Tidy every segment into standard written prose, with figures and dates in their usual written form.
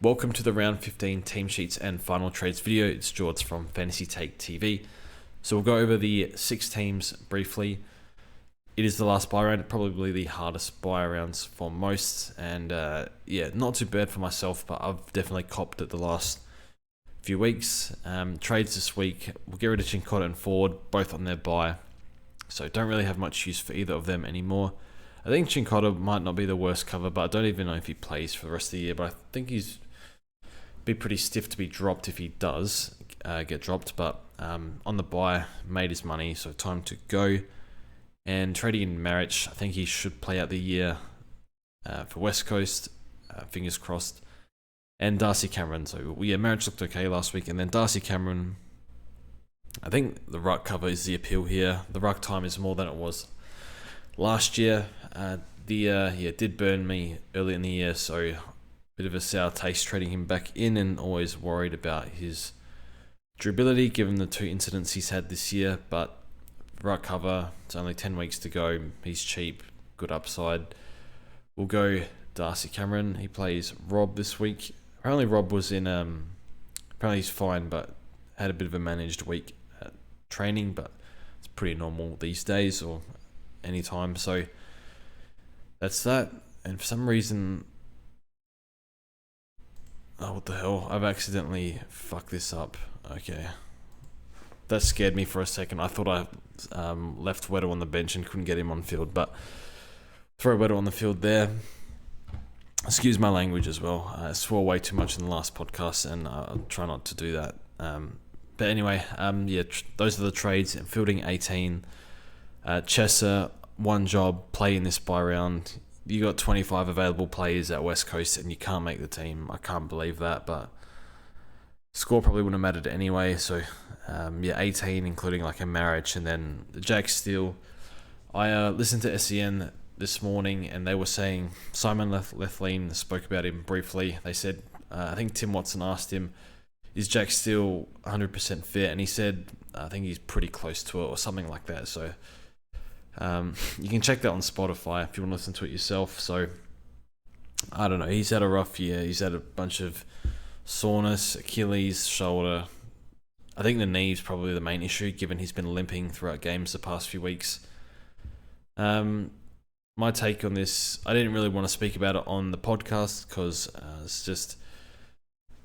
Welcome to the round 15 team sheets and final trades video. It's George from Fantasy Take TV. So we'll go over the 6 teams briefly. It is the last buy round, probably the hardest buy rounds for most, and not too bad for myself, but I've definitely copped it the last few weeks. Trades this week, we'll get rid of Cincotta and Ford, both on their buy, so don't really have much use for either of them anymore. I think Cincotta might not be the worst cover, but I don't even know if he plays for the rest of the year, but I think he's be pretty stiff to be dropped if he does get dropped, but on the buy, made his money, so time to go. And trading in Marich, I think he should play out the year for West Coast, fingers crossed. And Darcy Cameron, so yeah, Marich looked okay last week, and then Darcy Cameron, I think the ruck cover is the appeal here. The ruck time is more than it was last year. Did burn me early in the year, so bit of a sour taste trading him back in, and always worried about his durability given the 2 incidents he's had this year. But ruck cover, it's only 10 weeks to go. He's cheap, good upside. We'll go Darcy Cameron. He plays Rob this week. Apparently Rob was in, apparently he's fine, but had a bit of a managed week at training, but it's pretty normal these days or any time. So that's that. And for some reason, oh, what the hell? I've accidentally fucked this up. Okay. That scared me for a second. I thought I left Weddle on the bench and couldn't get him on field, but throw Weddle on the field there. Excuse my language as well. I swore way too much in the last podcast, and I'll try not to do that. But anyway, those are the trades. Fielding 18. Chesser, one job, play in this buy round. You got 25 available players at West Coast and you can't make the team. I can't believe that, but score probably wouldn't have mattered anyway. So 18, including like a Marich, and then Jack Steele. I listened to SEN this morning, and they were saying Simon Lethlean spoke about him briefly. They said, I think Tim Watson asked him, is Jack Steele 100% fit? And he said, I think he's pretty close to it or something like that. So you can check that on Spotify if you want to listen to it yourself. So I don't know, he's had a rough year. He's had a bunch of soreness, Achilles, shoulder. I think the knee is probably the main issue, given he's been limping throughout games the past few weeks. My take on this, I didn't really want to speak about it on the podcast because it's just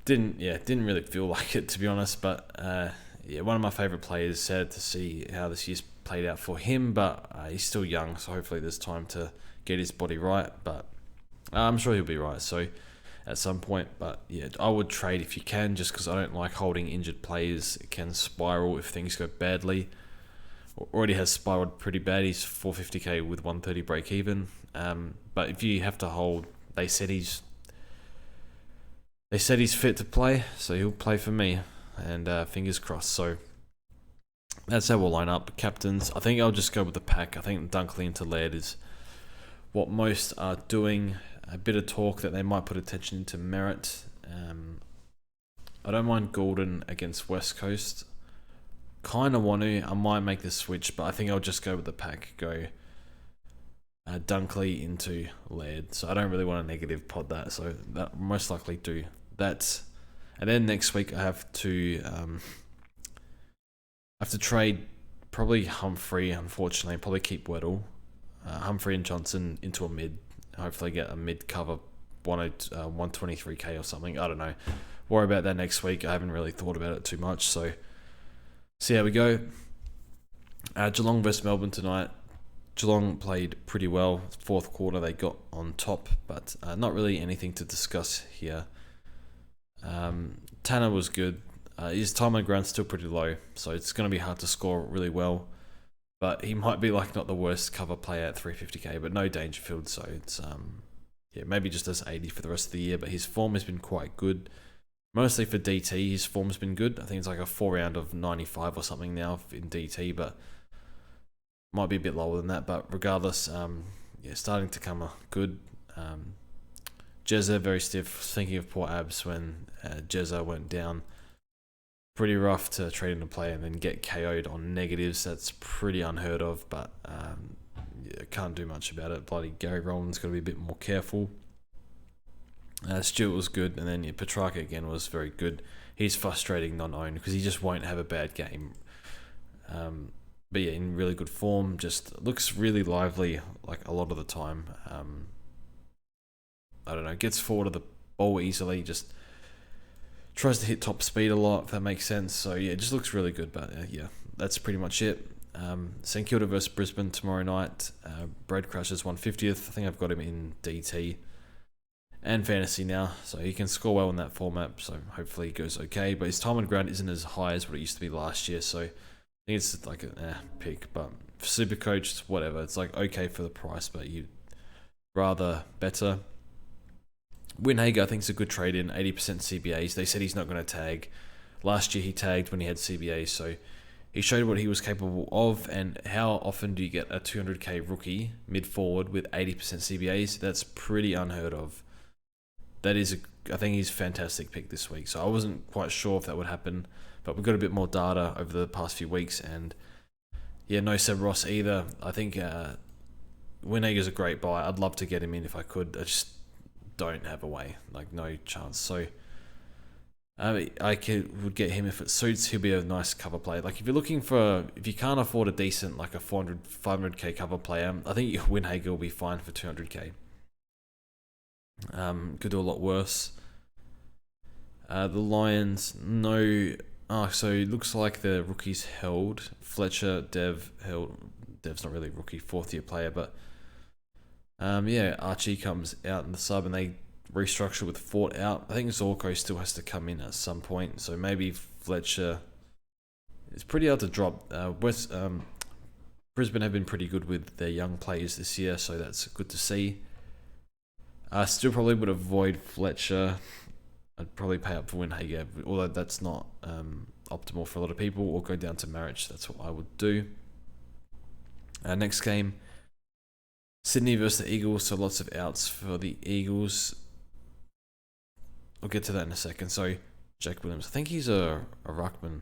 didn't really feel like it, to be honest. But one of my favorite players. Sad to see how this year's played out for him, but he's still young, so hopefully there's time to get his body right. But I'm sure he'll be right. So at some point, but yeah, I would trade if you can, just because I don't like holding injured players. It can spiral if things go badly. Already has spiraled pretty bad. He's 450k with 130 break even. But if you have to hold, they said he's fit to play, so he'll play for me, and fingers crossed. So that's how we'll line up. Captains, I think I'll just go with the pack. I think Dunkley into Laird is what most are doing. A bit of talk that they might put attention into Merritt. I don't mind Golden against West Coast. Kind of want to. I might make the switch, but I think I'll just go with the pack. Go Dunkley into Laird. So I don't really want to negative pod that. So that most likely do that. And then next week I have to trade probably Humphrey. Unfortunately, probably keep Weddle, Humphrey and Johnson into a mid. Hopefully get a mid cover 123k or something. I don't know. Worry about that next week. I haven't really thought about it too much. So see how we go. Geelong versus Melbourne tonight. Geelong played pretty well. 4th quarter they got on top, but not really anything to discuss here. Tanner was good. His time on ground's still pretty low, so it's going to be hard to score really well. But he might be like not the worst cover player at 350k, but no Dangerfield, so it's maybe just as 80 for the rest of the year. But his form has been quite good. Mostly for DT, his form's been good. I think it's like a 4 round of 95 or something now in DT, but might be a bit lower than that. But regardless, starting to come good. Jezza, very stiff. Thinking of poor Abs when Jezza went down. Pretty rough to trade in a player and then get KO'd on negatives. That's pretty unheard of, but can't do much about it. Bloody Gary Rowland's got to be a bit more careful. Stewart was good, and then Petrarca again was very good. He's frustrating non-owned because he just won't have a bad game. But yeah, in really good form, just looks really lively like a lot of the time. I don't know, gets forward of the ball easily, just tries to hit top speed a lot, if that makes sense. So yeah, it just looks really good. But yeah, that's pretty much it. St Kilda versus Brisbane tomorrow night. Bread Crushers 150th. I think I've got him in DT and fantasy now, so he can score well in that format, so hopefully it goes okay. But his time on ground isn't as high as what it used to be last year, so I think it's like a pick. But for Supercoach, it's whatever. It's like okay for the price, but you'd rather better. Winhager I think is a good trade in, 80% CBAs. They said he's not going to tag. Last year he tagged when he had CBAs, so he showed what he was capable of. And how often do you get a 200k rookie mid-forward with 80% CBAs? That's pretty unheard of. That is, I think he's a fantastic pick this week. So I wasn't quite sure if that would happen, but we've got a bit more data over the past few weeks. And yeah, no Seb Ross either. I think Winhager's a great buy. I'd love to get him in if I could. I just don't have a way, like no chance. So would get him if it suits. He'll be a nice cover player. Like if you can't afford a decent like a 500k cover player, I think Winhager will be fine for 200k. Could do a lot worse. The Lions, no. So it looks like the rookies held. Fletcher, Dev held. Dev's not really a rookie, 4th-year player, but yeah, Archie comes out in the sub and they restructure with Fort out. I think Zorko still has to come in at some point, so maybe Fletcher. It's pretty hard to drop. Brisbane have been pretty good with their young players this year, so that's good to see. Still probably would avoid Fletcher. I'd probably pay up for Winhager, although that's not optimal for a lot of people, or go down to Marich. That's what I would do. Next game, Sydney versus the Eagles, so lots of outs for the Eagles. I'll get to that in a second. So, Jack Williams, I think he's a ruckman.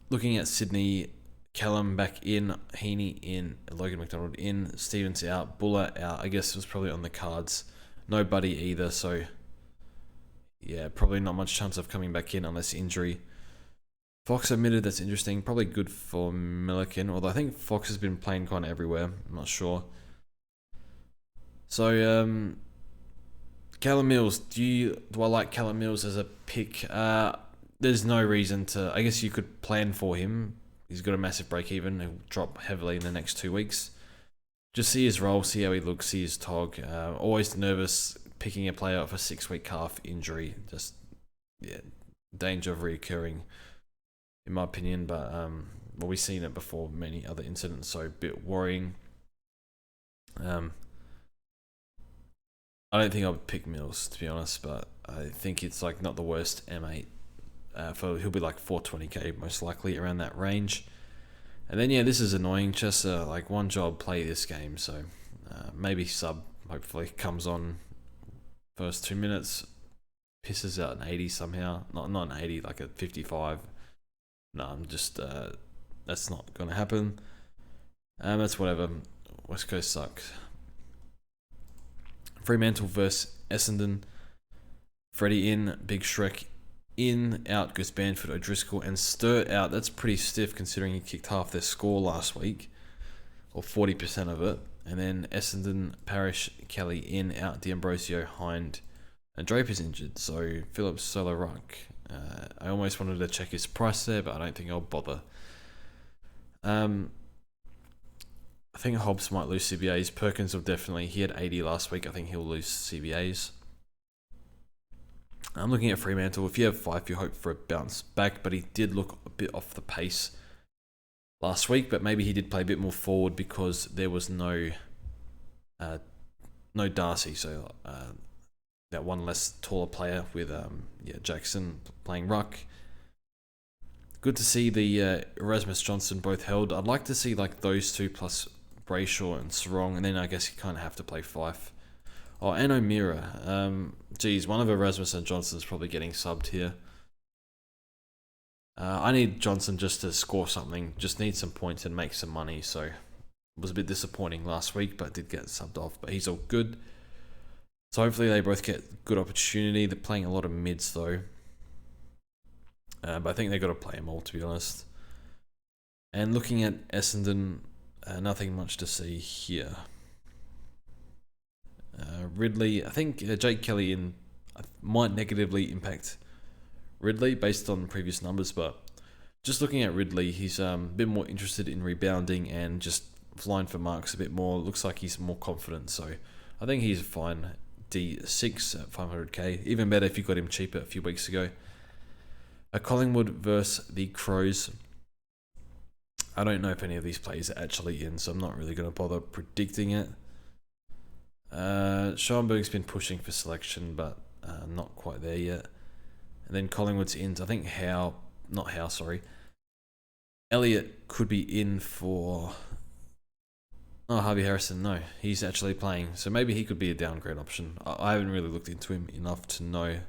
Looking at Sydney, Callum back in, Heaney in, Logan McDonald in, Stevens out, Buller out. I guess it was probably on the cards. No Buddy either, so yeah, probably not much chance of coming back in unless injury. Fox admitted, that's interesting. Probably good for Milliken, although I think Fox has been playing kind of everywhere. I'm not sure. So, Callum Mills, do I like Callum Mills as a pick? There's no reason to. I guess you could plan for him. He's got a massive break even. He'll drop heavily in the next 2 weeks. Just see his role, see how he looks, see his tog. Always nervous picking a player off a 6-week calf injury. Just, yeah, danger of reoccurring, in my opinion. But, well, we've seen it before, many other incidents, so a bit worrying. I don't think I would pick Mills, to be honest, but I think it's like not the worst M8. He'll be like 420k most likely, around that range. And then yeah, this is annoying. Just like one job play this game, so maybe sub hopefully comes on first 2 minutes, pisses out an 80 somehow. Not an 80, like a 55. No, I'm just that's not gonna happen. That's whatever. West Coast sucks. Fremantle versus Essendon. Freddie in, Big Shrek in, out goes Banford, O'Driscoll, and Sturt out. That's pretty stiff considering he kicked half their score last week, or 40% of it. And then Essendon, Parrish, Kelly in, out D'Ambrosio, Hind, and Draper's injured. So Phillips solo ruck. I almost wanted to check his price there, but I don't think I'll bother. I think Hobbs might lose CBAs. Perkins will definitely. He had 80 last week. I think he'll lose CBAs. I'm looking at Fremantle. If you have 5, you hope for a bounce back, but he did look a bit off the pace last week. But maybe he did play a bit more forward because there was no Darcy. So that one less taller player with Jackson playing ruck. Good to see the Erasmus Johnson both held. I'd like to see like those two plus Brayshaw and Sarong, and then I guess you kind of have to play Fife. Oh, and O'Meara. Geez, one of Erasmus and Johnson's probably getting subbed here. I need Johnson just to score something. Just need some points and make some money. So it was a bit disappointing last week, but did get subbed off. But he's all good. So hopefully they both get good opportunity. They're playing a lot of mids though. But I think they've got to play them all, to be honest. And looking at Essendon, nothing much to see here. Ridley, I think Jake Kelly might negatively impact Ridley based on previous numbers, but just looking at Ridley, he's a bit more interested in rebounding and just flying for marks a bit more. Looks like he's more confident, so I think he's fine. D6 at 500k, even better if you got him cheaper a few weeks ago. Collingwood versus the Crows. I don't know if any of these plays are actually in, so I'm not really going to bother predicting it. Schoenberg's been pushing for selection, but not quite there yet. And then Collingwood's in. I think Elliot could be in for... Oh, Harvey Harrison, no. He's actually playing, so maybe he could be a downgrade option. I haven't really looked into him enough to know,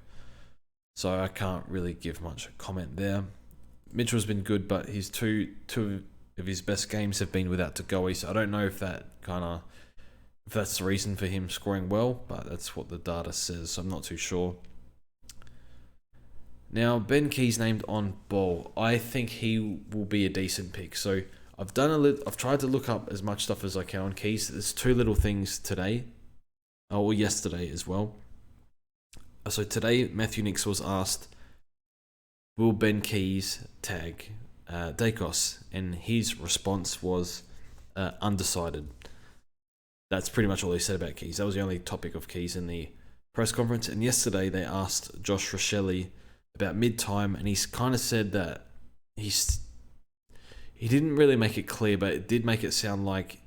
so I can't really give much comment there. Mitchell's been good, but his two of his best games have been without Tagoe, so I don't know if that's the reason for him scoring well, but that's what the data says, so I'm not too sure. Now, Ben Keays named on ball. I think he will be a decent pick. So I've tried to look up as much stuff as I can on Keays. There's two little things today, or yesterday as well. So today, Matthew Nix was asked, will Ben Keays tag Dacos? And his response was undecided. That's pretty much all he said about Keays. That was the only topic of Keays in the press conference. And yesterday they asked Josh Rochelle about mid-time, and he's kind of said that he didn't really make it clear, but it did make it sound like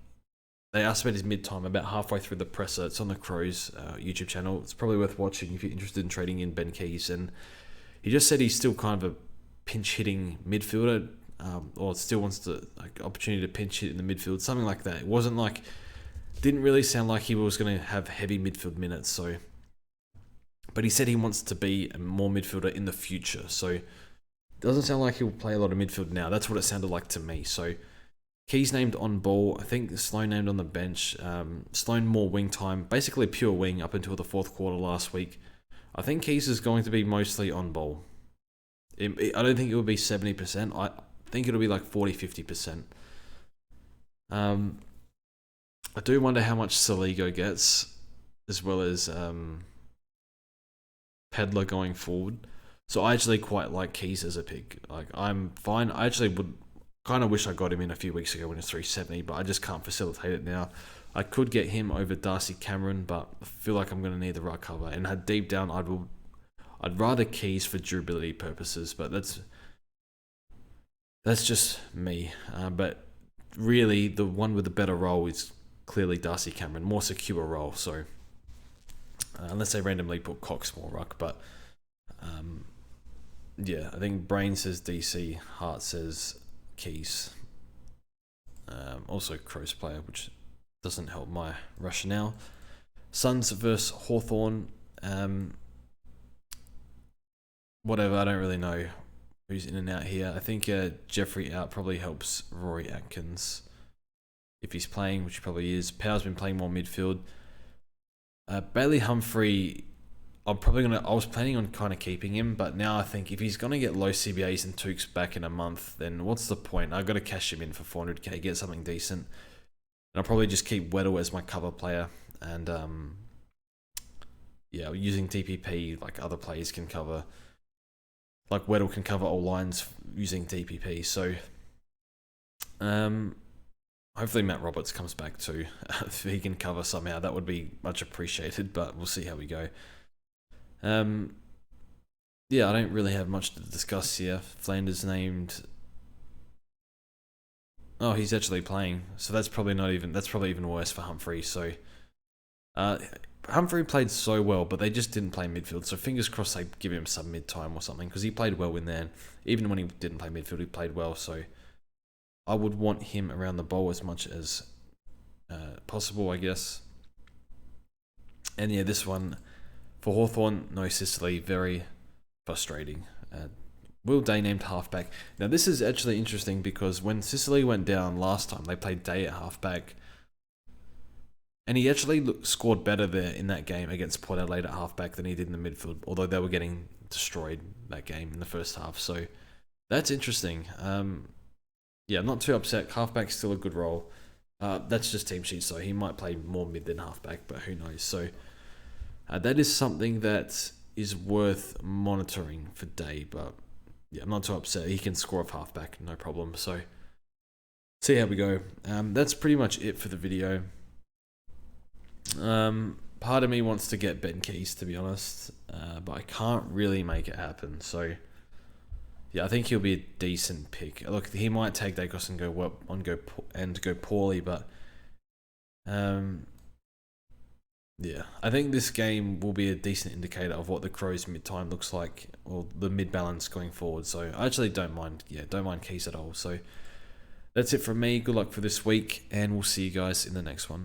they asked about his mid-time about halfway through the presser. It's on the Crows YouTube channel. It's probably worth watching if you're interested in trading in Ben Keays. And he just said he's still kind of a pinch-hitting midfielder, or still wants to opportunity to pinch hit in the midfield, something like that. It wasn't like... Didn't really sound like he was going to have heavy midfield minutes, so... But he said he wants to be a more midfielder in the future, so... It doesn't sound like he'll play a lot of midfield now. That's what it sounded like to me, so... Keays named on ball. I think Sloan named on the bench. Sloan more wing time. Basically pure wing up until the fourth quarter last week. I think Keays is going to be mostly on ball. I don't think it will be 70%. I think it'll be like 40-50%. I do wonder how much Saligo gets, as well as Pedler going forward. So I actually quite like Keays as a pick. Like, I'm fine. I actually would kind of wish I got him in a few weeks ago when it's 370, but I just can't facilitate it now. I could get him over Darcy Cameron, but I feel like I'm going to need the right cover. And deep down, I'd rather Keays for durability purposes, but that's just me. But really, the one with the better role is clearly Darcy Cameron, more secure role. So unless they randomly put Cox more ruck, but yeah, I think Brain says DC, Hart says Keays. Also Crows player, which doesn't help my rationale. Suns versus Hawthorne. Whatever, I don't really know who's in and out here. I think Jeffrey out probably helps Rory Atkins if he's playing, which he probably is. Power's been playing more midfield. Bailey Humphrey, I was planning on kind of keeping him, but now I think if he's going to get low CBAs and Tukes back in a month, then what's the point? I've got to cash him in for 400k, get something decent. And I'll probably just keep Weddle as my cover player. And yeah, using DPP, like other players can cover. Like Weddle can cover all lines using DPP. So hopefully Matt Roberts comes back too. If he can cover somehow, that would be much appreciated, but we'll see how we go. Yeah, I don't really have much to discuss here. Flanders named... Oh, he's actually playing. So that's probably even worse for Humphrey. So Humphrey played so well, but they just didn't play midfield. So fingers crossed they give him some mid-time or something, because he played well in there. Even when he didn't play midfield, he played well. So I would want him around the ball as much as possible, I guess. And yeah, this one for Hawthorne, no Sicily, very frustrating. Will Day named halfback. Now this is actually interesting because when Sicily went down last time, they played Day at halfback. And he actually scored better there in that game against Port Adelaide at halfback than he did in the midfield, although they were getting destroyed that game in the first half. So that's interesting. Yeah, I'm not too upset. Halfback's still a good role. That's just team sheets, so he might play more mid than halfback, but who knows. So that is something that is worth monitoring for Day, but yeah, I'm not too upset. He can score off halfback, no problem. So see how we go. That's pretty much it for the video. Part of me wants to get Ben Keays, to be honest, but I can't really make it happen. So yeah, I think he'll be a decent pick. Look, he might take Dacos and go poorly, but yeah, I think this game will be a decent indicator of what the Crows' mid-time looks like, or the mid-balance going forward. So I actually don't mind Keays at all. So that's it from me. Good luck for this week, and we'll see you guys in the next one.